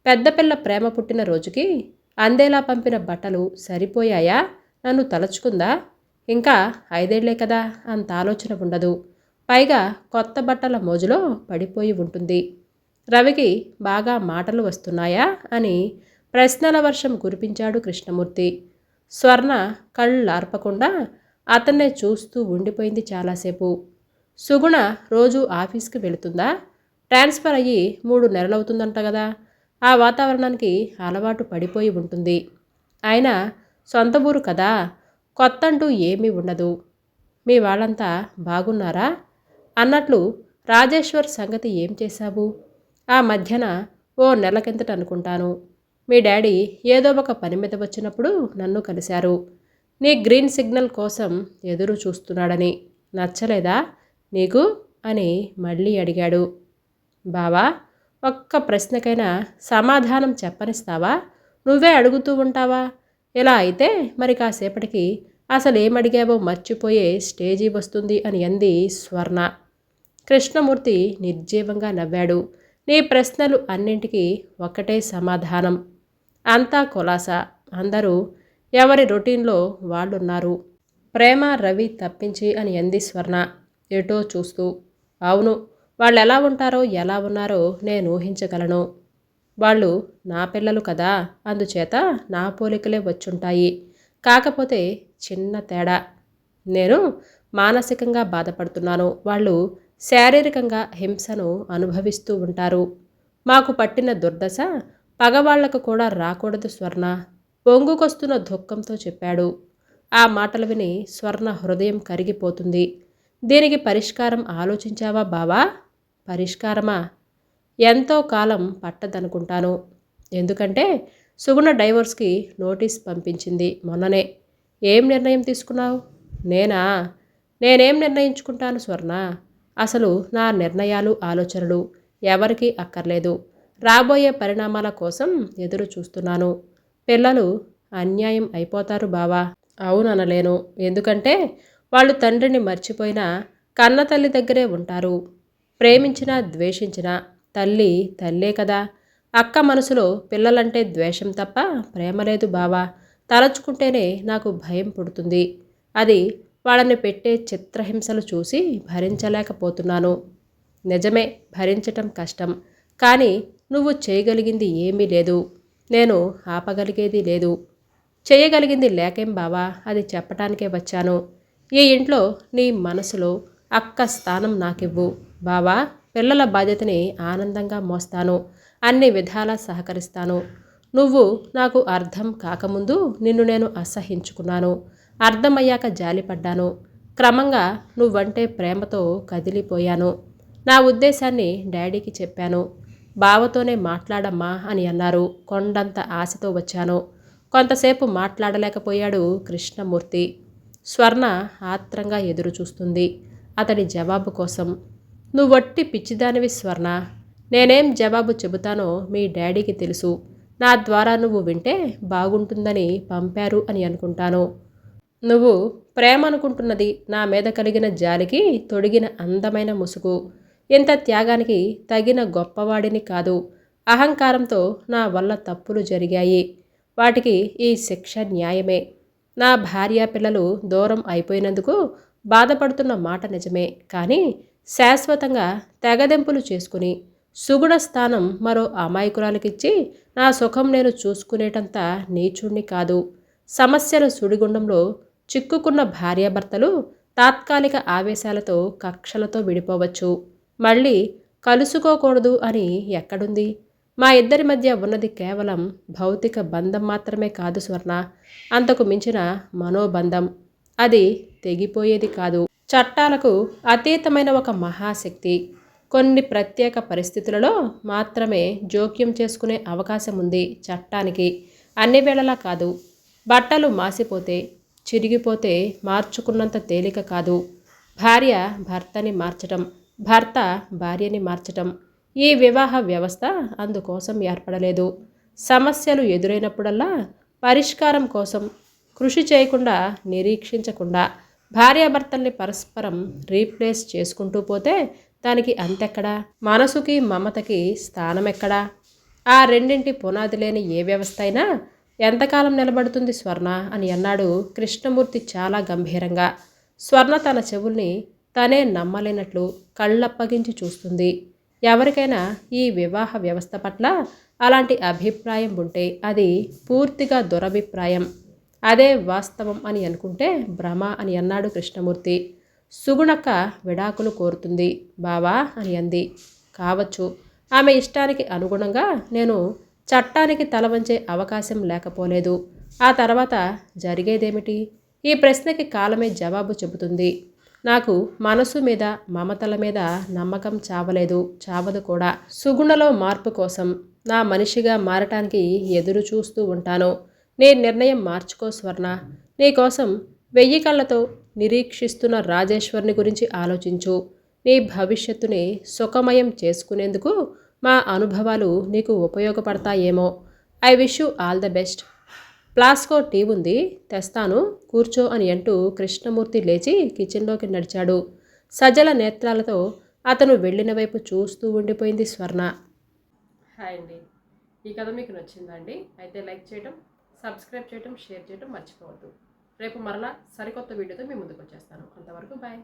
పెద్ద పిల్ల ప్రేమ పుట్టిన రోజుకి అందేలా పంపిన బట్టలు సరిపోయాయా? నన్ను తలుచుకుందా? ఇంకా 5 ఏళ్లే కదా, అంత ఆలోచన ఉండదు. పైగా కొత్త బట్టల మోజులో పడిపోయి ఉంటుంది. రవికి బాగా మాటలు వస్తున్నాయా అని ప్రశ్నల వర్షం కురిపించాడు కృష్ణమూర్తి. స్వర్ణ కళ్ళార్పకుండా అతన్నే చూస్తూ ఉండిపోయింది చాలాసేపు. సుగుణ రోజు ఆఫీస్కి వెళుతుందా? ట్రాన్స్ఫర్ అయ్యి 3 నెలలవుతుందంట కదా. ఆ వాతావరణానికి అలవాటు పడిపోయి ఉంటుంది. అయినా సొంత ఊరు కదా, కొత్తంటూ ఏమీ ఉండదు. మీ వాళ్ళంతా బాగున్నారా? అన్నట్లు రాజేశ్వర్ సంగతి ఏం చేశావు? ఆ మధ్యన ఓ నెల కిందట అనుకుంటాను మీ డాడీ ఏదో ఒక పని మీద వచ్చినప్పుడు నన్ను కలిశారు. నీ గ్రీన్ సిగ్నల్ కోసం ఎదురు చూస్తున్నాడని. నచ్చలేదా నీకు అని మళ్ళీ అడిగాడు. బావా, ఒక్క ప్రశ్నకైనా సమాధానం చెప్పనిస్తావా? నువ్వే అడుగుతూ ఉంటావా? ఇలా అయితే మరి కాసేపటికి అసలేమడిగావో మర్చిపోయే స్టేజీ వస్తుంది అని అంది స్వర్ణ. కృష్ణమూర్తి నిర్జీవంగా నవ్వాడు. నీ ప్రశ్నలు అన్నింటికీ ఒకటే సమాధానం. అంతా కులాసా. అందరూ ఎవరి రొటీన్లో వాళ్ళున్నారు. ప్రేమ రవి తప్పించి అని అంది స్వర్ణ ఎటో చూస్తూ. అవును, వాళ్ళు ఎలా ఉంటారో ఎలా ఉన్నారో నేను ఊహించగలను. వాళ్ళు నా పిల్లలు కదా, అందుచేత నా పోలికలే వచ్చుంటాయి. కాకపోతే చిన్న తేడా. నేను మానసికంగా బాధపడుతున్నాను, వాళ్ళు శారీరకంగా హింసను అనుభవిస్తూ ఉంటారు. మాకు పట్టిన దుర్దశ పగవాళ్లకు కూడా రాకూడదు స్వర్ణ పొంగుకొస్తున్న దుఃఖంతో చెప్పాడు. ఆ మాటలు విని స్వర్ణ హృదయం కరిగిపోతుంది. దీనికి పరిష్కారం ఆలోచించావా బావా? పరిష్కారమా? ఎంతో కాలం పట్టదనుకుంటాను. ఎందుకంటే సుగుణ డైవోర్స్కి నోటీస్ పంపించింది మొన్ననే. ఏం నిర్ణయం తీసుకున్నావు? నేనేం నిర్ణయించుకుంటాను స్వర్ణ? అసలు నా నిర్ణయాలు ఆలోచనలు ఎవరికీ అక్కర్లేదు. రాబోయే పరిణామాల కోసం ఎదురు చూస్తున్నాను. పిల్లలు అన్యాయం అయిపోతారు బావా. అవుననలేను. ఎందుకంటే వాళ్ళు తండ్రిని మర్చిపోయినా కన్న తల్లి దగ్గరే ఉంటారు. ప్రేమించినా ద్వేషించినా తల్లి తల్లే కదా. అక్క మనసులో పిల్లలంటే ద్వేషం తప్ప ప్రేమ లేదు బావా. తలచుకుంటేనే నాకు భయం పుడుతుంది. అది వాళ్ళని పెట్టే చిత్రహింసలు చూసి భరించలేకపోతున్నాను. నిజమే, భరించటం కష్టం. కానీ నువ్వు చేయగలిగింది ఏమీ లేదు. నేను ఆపగలిగేది లేదు. చేయగలిగింది లేకేం బావా, అది చెప్పటానికే వచ్చాను. ఈ ఇంట్లో నీ మనసులో అక్క స్థానం నాకివ్వు బావా. పిల్లల బాధ్యతని ఆనందంగా మోస్తాను. అన్ని విధాలా సహకరిస్తాను. నువ్వు నాకు అర్థం కాకముందు నిన్ను నేను అసహించుకున్నాను. అర్థమయ్యాక జాలిపడ్డాను. క్రమంగా నువ్వంటే ప్రేమతో కదిలిపోయాను. నా ఉద్దేశాన్ని డాడీకి చెప్పాను. బావతోనే మాట్లాడమ్మా అని అన్నారు. కొండంత ఆశతో వచ్చాను. కొంతసేపు మాట్లాడలేకపోయాడు కృష్ణమూర్తి. స్వర్ణ ఆత్రంగా ఎదురు చూస్తుంది అతడి జవాబు కోసం. నువ్వొట్టి పిచ్చిదానివి స్వర్ణ. నేనేం జవాబు చెబుతానో మీ డాడీకి తెలుసు. నా ద్వారా నువ్వు వింటే బాగుంటుందని పంపారు అని అనుకుంటాను. నువ్వు ప్రేమ అనుకుంటున్నది నా మీద కలిగిన జాలికి తొడిగిన అందమైన ముసుగు. ఇంత త్యాగానికి తగిన గొప్పవాడిని కాదు. అహంకారంతో నా వల్ల తప్పులు జరిగాయి. వాటికి ఈ శిక్ష న్యాయమే. నా భార్య పిల్లలు దూరం అయిపోయినందుకు బాధపడుతున్న మాట నిజమే. కానీ శాశ్వతంగా తెగదెంపులు చేసుకుని సుగుణ స్థానం మరో అమాయకురాలకిచ్చి నా సుఖం నేను చూసుకునేటంత నీచుణ్ణి కాదు. సమస్యల సుడిగుండంలో చిక్కుకున్న భార్యాభర్తలు తాత్కాలిక ఆవేశాలతో కక్షలతో విడిపోవచ్చు. మళ్ళీ కలుసుకోకూడదు అని ఎక్కడుంది? మా ఇద్దరి మధ్య ఉన్నది కేవలం భౌతిక బంధం మాత్రమే కాదు స్వర్ణ, అంతకు మించిన మనోబంధం. అది తెగిపోయేది కాదు. చట్టాలకు అతీతమైన ఒక మహాశక్తి. కొన్ని ప్రత్యేక పరిస్థితులలో మాత్రమే జోక్యం చేసుకునే అవకాశం ఉంది చట్టానికి. అన్ని వేళలా కాదు. బట్టలు మాసిపోతే చిరిగిపోతే మార్చుకున్నంత తేలిక కాదు. భార్య భర్తని మార్చటం, భర్త భార్యని మార్చటం. ఈ వివాహ వ్యవస్థ అందుకోసం ఏర్పడలేదు. సమస్యలు ఎదురైనప్పుడల్లా పరిష్కారం కోసం కృషి చేయకుండా, నిరీక్షించకుండా భార్యాభర్తల్ని పరస్పరం రీప్లేస్ చేసుకుంటూ పోతే దానికి అంతెక్కడా? మనసుకి మమతకి స్థానం ఎక్కడా? ఆ రెండింటి పునాది లేని ఏ వ్యవస్థ అయినా ఎంతకాలం నిలబడుతుంది స్వర్ణ అని అన్నాడు కృష్ణమూర్తి చాలా గంభీరంగా. స్వర్ణ తన చెవుల్ని తనే నమ్మలేనట్లు కళ్ళప్పగించి చూస్తుంది. ఎవరికైనా ఈ వివాహ వ్యవస్థ పట్ల అలాంటి అభిప్రాయం ఉంటే అది పూర్తిగా దురభిప్రాయం. అదే వాస్తవం అని అనుకుంటే భ్రమ అని అన్నాడు కృష్ణమూర్తి. సుగుణక్క విడాకులు కోరుతుంది బావా అని అంది. కావచ్చు. ఆమె ఇష్టానికి అనుగుణంగా నేను చట్టానికి తల వంచే అవకాశం లేకపోలేదు. ఆ తర్వాత జరిగేదేమిటి? ఈ ప్రశ్నకి కాలమే జవాబు చెబుతుంది. నాకు మనసు మీద మమతల మీద నమ్మకం చావలేదు, చావదు కూడా. సుగుణలో మార్పు కోసం నా మనిషిగా మారటానికి ఎదురు చూస్తూ ఉంటాను. నీ నిర్ణయం మార్చుకో స్వర్ణ. నీకోసం 1000 కళ్ళతో నిరీక్షిస్తున్న రాజేశ్వర్ని గురించి ఆలోచించు. నీ భవిష్యత్తుని సుఖమయం చేసుకునేందుకు మా అనుభవాలు నీకు ఉపయోగపడతాయేమో. I wish you all the best. ప్లాస్కో టీ ఉంది, తెస్తాను, కూర్చో అని అంటూ కృష్ణమూర్తి లేచి కిచెన్లోకి నడిచాడు. సజల నేత్రాలతో అతను వెళ్ళిన వైపు చూస్తూ ఉండిపోయింది స్వర్ణ. హాయ్ అండి, ఈ కథ మీకు నచ్చిందా అండి? అయితే లైక్ చేయడం, సబ్స్క్రైబ్ చేయడం, షేర్ చేయడం మర్చిపోవద్దు. రేపు మరలా సరికొత్త వీడియోతో మీ ముందుకు వచ్చేస్తాను. అంతవరకు బాయ్.